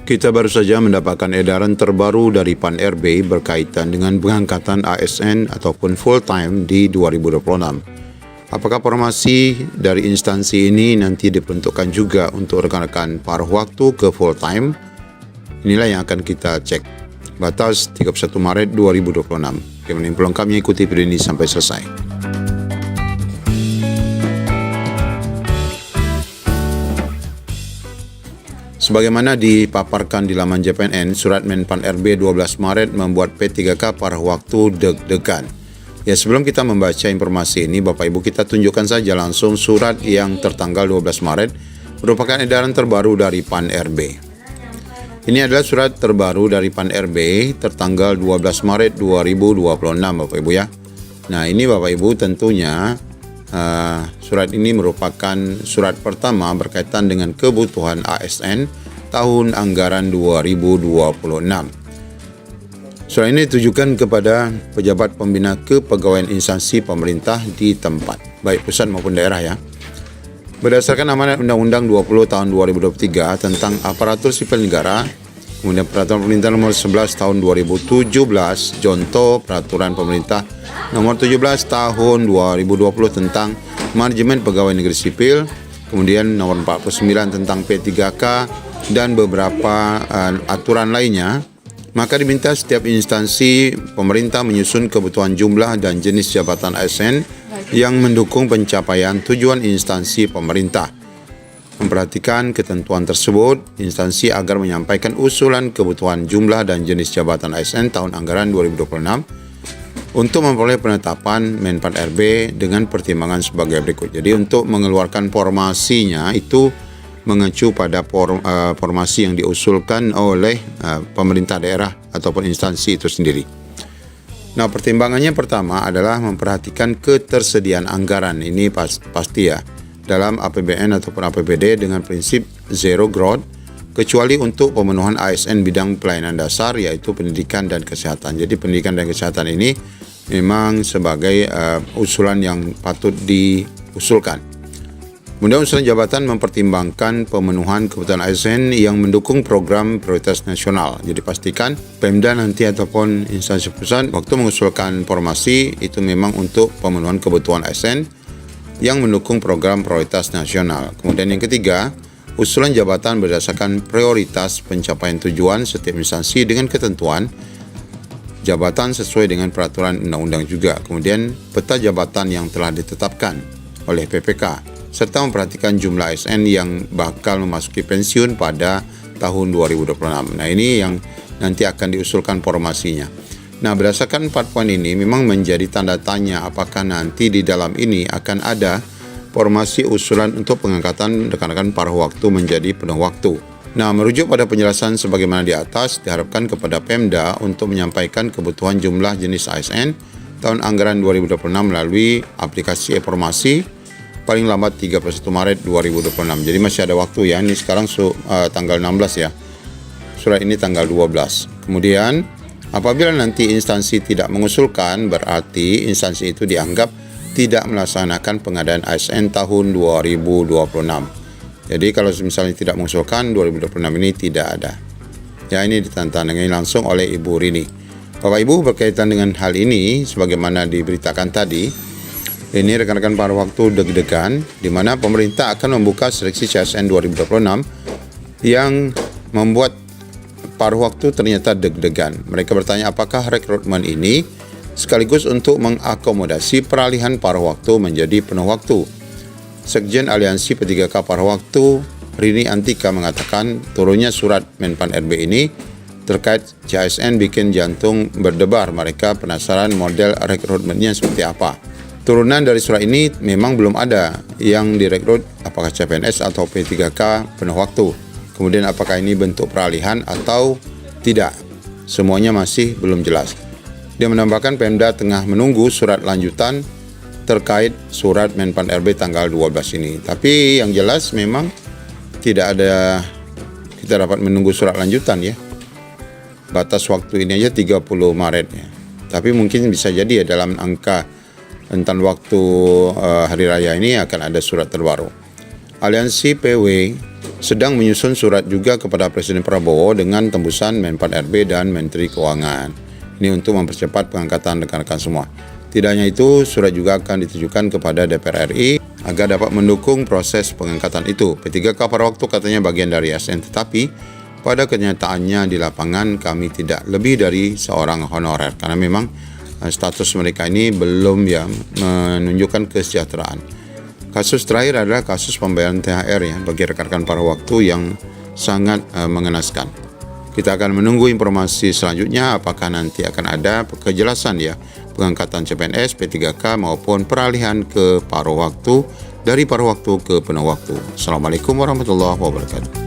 Kita baru saja mendapatkan edaran terbaru dari PAN-RB berkaitan dengan pengangkatan ASN ataupun full-time di 2026. Apakah formasi dari instansi ini nanti diperuntukkan juga untuk rekan-rekan paruh waktu ke full-time? Inilah yang akan kita cek. Batas 31 Maret 2026. Bagaimana info lengkapnya, ikuti video ini sampai selesai. Sebagaimana dipaparkan di laman JPNN, Surat Menpan RB 12 Maret membuat P3K paruh waktu deg-degan. Ya, sebelum kita membaca informasi ini, Bapak Ibu, kita tunjukkan saja langsung surat yang tertanggal 12 Maret merupakan edaran terbaru dari PAN-RB. Ini adalah surat terbaru dari PAN-RB tertanggal 12 Maret 2026, Bapak Ibu ya. Nah, ini Bapak Ibu tentunya surat ini merupakan surat pertama berkaitan dengan kebutuhan ASN tahun anggaran 2026. Surat ini ditujukan kepada pejabat pembina kepegawaian instansi pemerintah di tempat, baik pusat maupun daerah ya. Berdasarkan amanat Undang-Undang 20 tahun 2023 tentang aparatur sipil negara, kemudian Peraturan Pemerintah nomor 11 tahun 2017, Jonto Peraturan Pemerintah nomor 17 tahun 2020 tentang manajemen pegawai negeri sipil, kemudian nomor 49 tentang P3K dan beberapa aturan lainnya, maka diminta setiap instansi pemerintah menyusun kebutuhan jumlah dan jenis jabatan ASN yang mendukung pencapaian tujuan instansi pemerintah. Memperhatikan ketentuan tersebut, instansi agar menyampaikan usulan kebutuhan jumlah dan jenis jabatan ASN tahun anggaran 2026 untuk memperoleh penetapan Menpan RB dengan pertimbangan sebagai berikut. Jadi untuk mengeluarkan formasinya itu mengacu pada formasi yang diusulkan oleh pemerintah daerah ataupun instansi itu sendiri. Nah, pertimbangannya pertama adalah memperhatikan ketersediaan anggaran. Ini pasti ya, dalam APBN ataupun APBD dengan prinsip zero growth, kecuali untuk pemenuhan ASN bidang pelayanan dasar, yaitu pendidikan dan kesehatan. Jadi pendidikan dan kesehatan ini memang sebagai usulan yang patut diusulkan. Kemudian usulan jabatan mempertimbangkan pemenuhan kebutuhan ASN yang mendukung program prioritas nasional. Jadi pastikan Pemda nanti ataupun instansi pusat waktu mengusulkan formasi itu memang untuk pemenuhan kebutuhan ASN yang mendukung program prioritas nasional. Kemudian yang ketiga, usulan jabatan berdasarkan prioritas pencapaian tujuan setiap instansi dengan ketentuan jabatan sesuai dengan peraturan undang-undang juga. Kemudian peta jabatan yang telah ditetapkan oleh PPK serta memperhatikan jumlah ASN yang bakal memasuki pensiun pada tahun 2026. Nah, ini yang nanti akan diusulkan formasinya. Nah, berdasarkan 4 poin ini memang menjadi tanda tanya apakah nanti di dalam ini akan ada formasi usulan untuk pengangkatan rekan-rekan paruh waktu menjadi penuh waktu. Nah, merujuk pada penjelasan sebagaimana di atas, diharapkan kepada Pemda untuk menyampaikan kebutuhan jumlah jenis ASN tahun anggaran 2026 melalui aplikasi informasi paling lambat 31 Maret 2026. Jadi masih ada waktu ya, ini sekarang tanggal 16 ya. Surat ini tanggal 12. Kemudian apabila nanti instansi tidak mengusulkan, berarti instansi itu dianggap tidak melaksanakan pengadaan ASN tahun 2026. Jadi kalau misalnya tidak mengusulkan, 2026 ini tidak ada. Ya, ini ditandatangani langsung oleh Ibu Rini. Bapak Ibu, berkaitan dengan hal ini, sebagaimana diberitakan tadi, ini rekan-rekan paruh waktu deg-degan, di mana pemerintah akan membuka seleksi CSN 2026 yang membuat paruh waktu ternyata deg-degan. Mereka bertanya apakah rekrutmen ini sekaligus untuk mengakomodasi peralihan paruh waktu menjadi penuh waktu. Sekjen Aliansi P3K Paruh Waktu, Rini Antika, mengatakan turunnya surat Menpan RB ini terkait CSN bikin jantung berdebar. Mereka penasaran model rekrutmennya seperti apa. Turunan dari surat ini memang belum ada yang direkrut, apakah CPNS atau P3K penuh waktu. Kemudian apakah ini bentuk peralihan atau tidak, semuanya masih belum jelas. Dia menambahkan Pemda tengah menunggu surat lanjutan terkait surat Menpan RB tanggal 12 ini. Tapi yang jelas memang tidak ada, kita dapat menunggu surat lanjutan ya. Batas waktu ini aja 30 Maret ya. Tapi mungkin bisa jadi ya dalam angka rentan waktu hari raya ini akan ada surat terbaru. Aliansi PW sedang menyusun surat juga kepada Presiden Prabowo dengan tembusan Men4 RB dan Menteri Keuangan. Ini untuk mempercepat pengangkatan rekan-rekan semua. Tidak hanya itu, surat juga akan ditujukan kepada DPR RI agar dapat mendukung proses pengangkatan itu. P3K pada waktu katanya bagian dari ASN, tetapi pada kenyataannya di lapangan kami tidak lebih dari seorang honorer karena memang status mereka ini belum menunjukkan kesejahteraan. Kasus terakhir adalah kasus pembayaran THR bagi rekan-rekan pada waktu yang sangat mengenaskan. Kita akan menunggu informasi selanjutnya apakah nanti akan ada kejelasan pengangkatan CPNS, P3K maupun peralihan ke paruh waktu dari paruh waktu ke penuh waktu. Assalamualaikum warahmatullahi wabarakatuh.